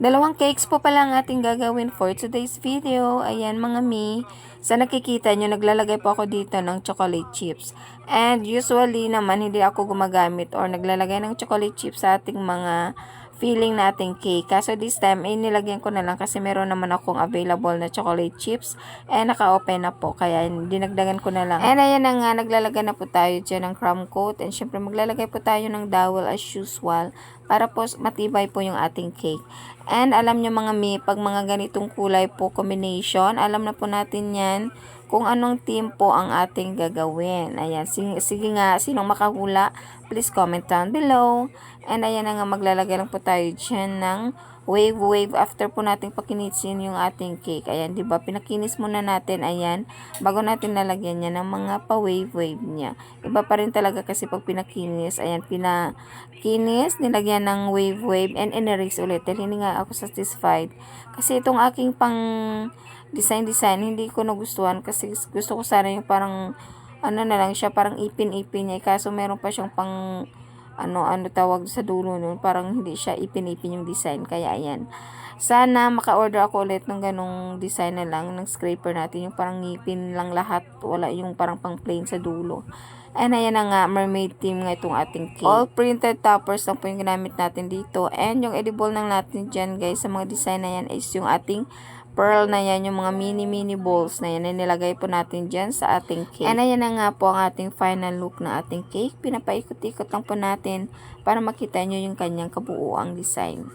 Dalawang cakes po pala ang ating gagawin for today's video. Ayan mga mi. Sa nakikita nyo, naglalagay po ako dito ng chocolate chips. And usually naman, hindi ako gumagamit or naglalagay ng chocolate chips sa ating mga filling na ating cake. Kaso this time, nilagyan ko na lang kasi meron naman akong available na chocolate chips. And naka-open na po. Kaya dinagdagan ko na lang. And ayan na nga, naglalagay na po tayo dyan ng crumb coat. And syempre, maglalagay po tayo ng dowel as usual para po matibay po yung ating cake. And alam nyo mga mi, pag mga ganitong kulay po combination, alam na po natin yan kung anong team po ang ating gagawin. Ayan, sige nga, sinong makahula, please comment down below. And ayan na nga, maglalagay lang po tayo dyan ng wave after po nating pakinisin yung ating cake. Ayan, di ba? Pinakinis muna natin, ayan, bago natin lalagyan niya ng mga pa-wave niya. Iba pa rin talaga kasi pag pinakinis, ayan, pinakinis, nilagyan ng wave and in-erase ulit. Dahil hindi nga ako satisfied. Kasi itong aking pang design, hindi ko nagustuhan kasi gusto ko sana yung parang, ano na lang siya, parang ipin-ipin niya. Kaso meron pa siyang pang ano tawag sa dulo nun, parang hindi siya ipin-ipin yung design. Kaya ayan, sana maka-order ako ulit ng ganong design na lang ng scraper natin, yung parang ngipin lang lahat, wala yung parang pang plain sa dulo. And ayan na nga, mermaid theme nga itong ating cake. All printed toppers lang po yung ginamit natin dito. And yung edible lang natin dyan guys sa mga design na yan is yung ating pearl na yan, yung mga mini balls na yan, na nilagay po natin dyan sa ating cake. And ayan na nga po ang ating final look na ating cake. Pinapaikot-ikot lang po natin para makita nyo yung kanyang kabuuang design.